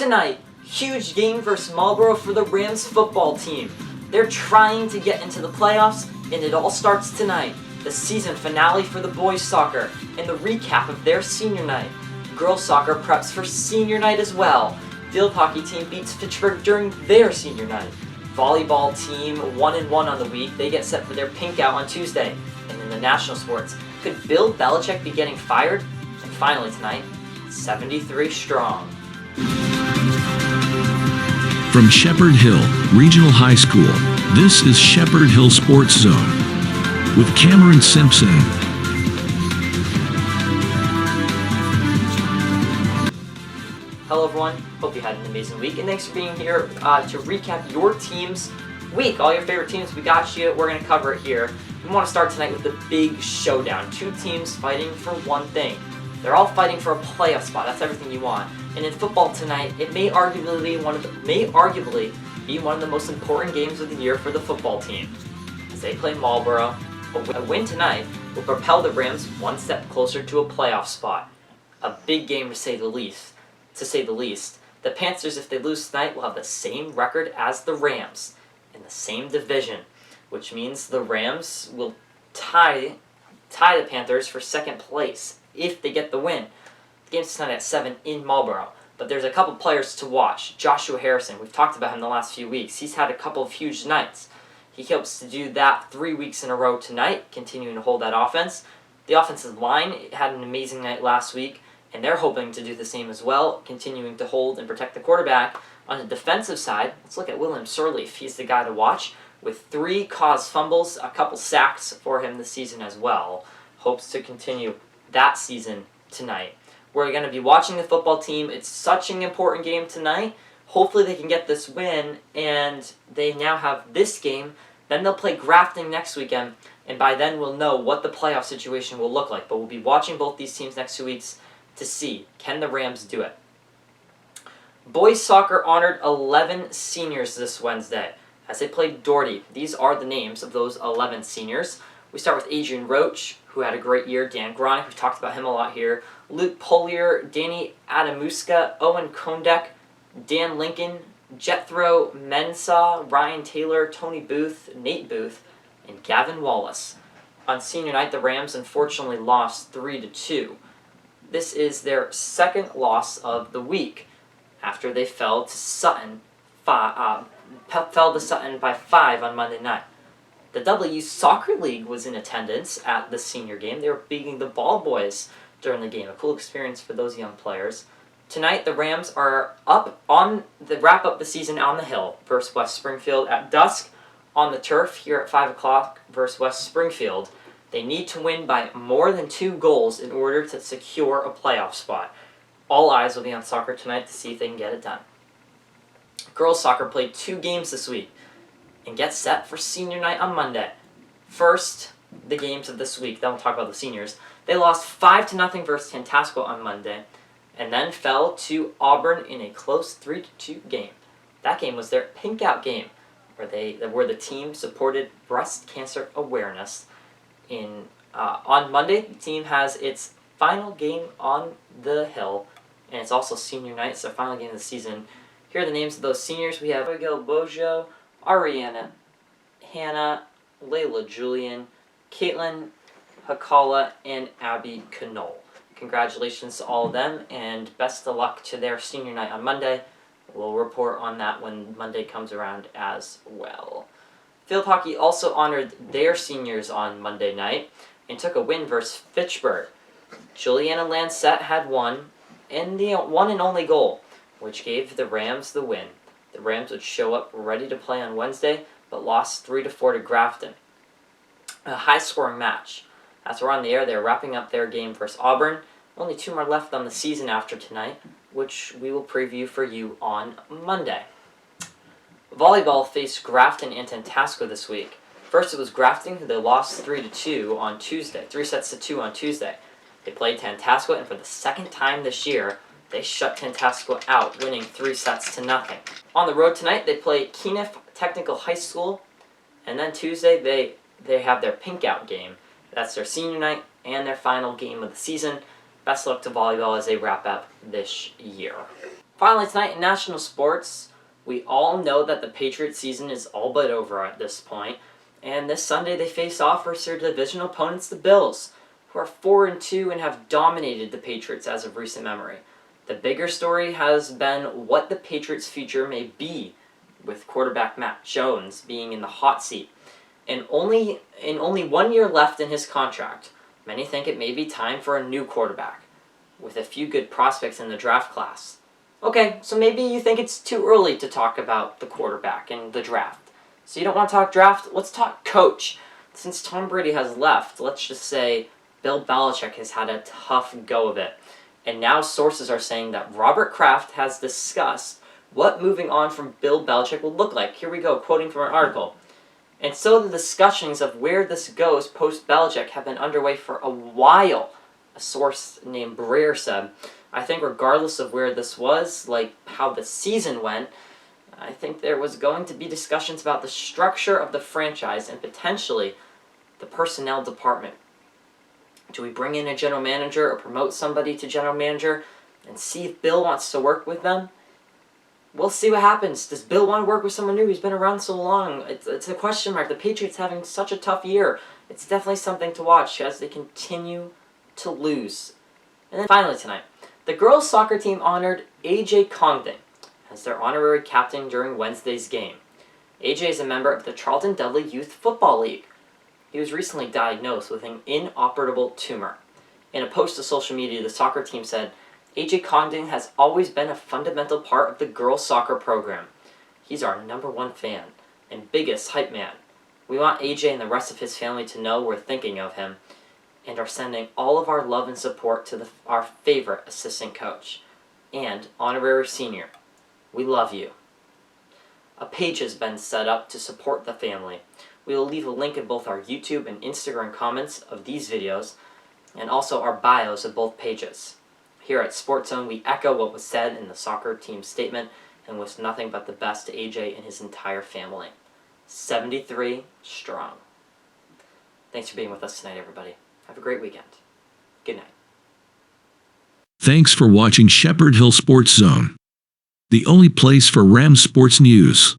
Tonight, huge game versus Marlboro for the Rams football team. They're trying to get into the playoffs, and it all starts tonight. The season finale for the boys soccer, and the recap of their senior night. Girls soccer preps for senior night as well. Field hockey team beats Fitchburg during their senior night. Volleyball team 1-1 on the week. They get set for their pink out on Tuesday. And in the national sports, could Bill Belichick be getting fired? And finally tonight, 73 strong. From Shepherd Hill Regional High School, this is Shepherd Hill Sports Zone with Cameron Simpson. Hello everyone, hope you had an amazing week, and thanks for being here to recap your team's week. All your favorite teams, we got you, we're going to cover it here. We want to start tonight with the big showdown. Two teams fighting for one thing. They're all fighting for a playoff spot, that's everything you want. And in football tonight, it may arguably be one of the most important games of the year for the football team. As they play Marlboro, a win tonight will propel the Rams one step closer to a playoff spot. A big game to say the least. The Panthers, if they lose tonight, will have the same record as the Rams in the same division, which means the Rams will tie the Panthers for second place if they get the win. The game's tonight at 7 in Marlboro, but there's a couple players to watch. Joshua Harrison, we've talked about him the last few weeks. He's had a couple of huge nights. He hopes to do that 3 weeks in a row tonight, continuing to hold that offense. The offensive line had an amazing night last week, and they're hoping to do the same as well, continuing to hold and protect the quarterback. On the defensive side, let's look at William Sirleaf. He's the guy to watch, with 3 caused fumbles, a couple sacks for him this season as well. Hopes to continue that season tonight. We're going to be watching the football team. It's such an important game tonight. Hopefully they can get this win, and they now have this game. Then they'll play Grafton next weekend, and by then we'll know what the playoff situation will look like. But we'll be watching both these teams next 2 weeks to see, can the Rams do it? Boys soccer honored 11 seniors this Wednesday as they played Doherty. These are the names of those 11 seniors. We start with Adrian Roach, who had a great year. Dan Gronick, we've talked about him a lot here. Luke Polier, Danny Adamuska, Owen Kondek, Dan Lincoln, Jethro Mensah, Ryan Taylor, Tony Booth, Nate Booth, and Gavin Wallace. On senior night, the Rams unfortunately lost 3-2. This is their second loss of the week after they fell to Sutton by 5 on Monday night. The W Soccer League was in attendance at the senior game. They were beating the Ball Boys during the game. A cool experience for those young players. Tonight, the Rams are wrap up the season on the hill versus West Springfield at dusk on the turf here at 5 o'clock versus West Springfield. They need to win by more than 2 goals in order to secure a playoff spot. All eyes will be on soccer tonight to see if they can get it done. Girls soccer played 2 games this week and get set for senior night on Monday. First, the games of this week, then we'll talk about the seniors. They lost 5-0 versus Tantasco on Monday, and then fell to Auburn in a close 3-2 game. That game was their pink out game, where the team supported breast cancer awareness. On Monday, the team has its final game on the hill, and it's also senior night, so final game of the season. Here are the names of those seniors. We have Abigail Bojo, Ariana, Hannah, Layla Julian, Caitlin Hakala, and Abby Knoll. Congratulations to all of them, and best of luck to their senior night on Monday. We'll report on that when Monday comes around as well. Field hockey also honored their seniors on Monday night and took a win versus Fitchburg. Juliana Lancette had one and only goal, which gave the Rams the win. The Rams would show up ready to play on Wednesday, but lost 3-4 to Grafton. A high-scoring match. As we're on the air, they're wrapping up their game versus Auburn. Only 2 more left on the season after tonight, which we will preview for you on Monday. Volleyball faced Grafton and Tantasco this week. First, it was Grafton, who they lost 3-2 on Tuesday, 3-2 on Tuesday. They played Tantasco, and for the second time this year, they shut Tantasco out, winning 3-0. On the road tonight, they play Keniff Technical High School, and then Tuesday they have their pink out game. That's their senior night and their final game of the season. Best luck to volleyball as they wrap up this year. Finally tonight in national sports, we all know that the Patriots season is all but over at this point, and this Sunday they face off versus their divisional opponents, the Bills, who are 4-2 and have dominated the Patriots as of recent memory. The bigger story has been what the Patriots' future may be, with quarterback Mac Jones being in the hot seat. And only 1 year left in his contract, many think it may be time for a new quarterback, with a few good prospects in the draft class. Okay, so maybe you think it's too early to talk about the quarterback and the draft. So you don't want to talk draft? Let's talk coach. Since Tom Brady has left, let's just say Bill Belichick has had a tough go of it. And now sources are saying that Robert Kraft has discussed what moving on from Bill Belichick will look like. Here we go, quoting from an article. And so the discussions of where this goes post-Belichick have been underway for a while, a source named Breer said. I think regardless of where this was, like how the season went, I think there was going to be discussions about the structure of the franchise and potentially the personnel department. Do we bring in a general manager or promote somebody to general manager and see if Bill wants to work with them? We'll see what happens. Does Bill want to work with someone new? He's been around so long. It's a question mark. The Patriots having such a tough year. It's definitely something to watch as they continue to lose. And then finally tonight, the girls' soccer team honored A.J. Congdon as their honorary captain during Wednesday's game. A.J. is a member of the Charlton Dudley Youth Football League. He was recently diagnosed with an inoperable tumor. In a post to social media, the soccer team said, A.J. Congdon has always been a fundamental part of the girls' soccer program. He's our #1 fan and biggest hype man. We want A.J. and the rest of his family to know we're thinking of him and are sending all of our love and support to our favorite assistant coach and honorary senior. We love you. A page has been set up to support the family. We will leave a link in both our YouTube and Instagram comments of these videos and also our bios of both pages. Here at Sports Zone, we echo what was said in the soccer team statement and wish nothing but the best to AJ and his entire family. 73 strong. Thanks for being with us tonight, everybody. Have a great weekend. Good night. Thanks for watching Shepherd Hill Sports Zone, the only place for Rams sports news.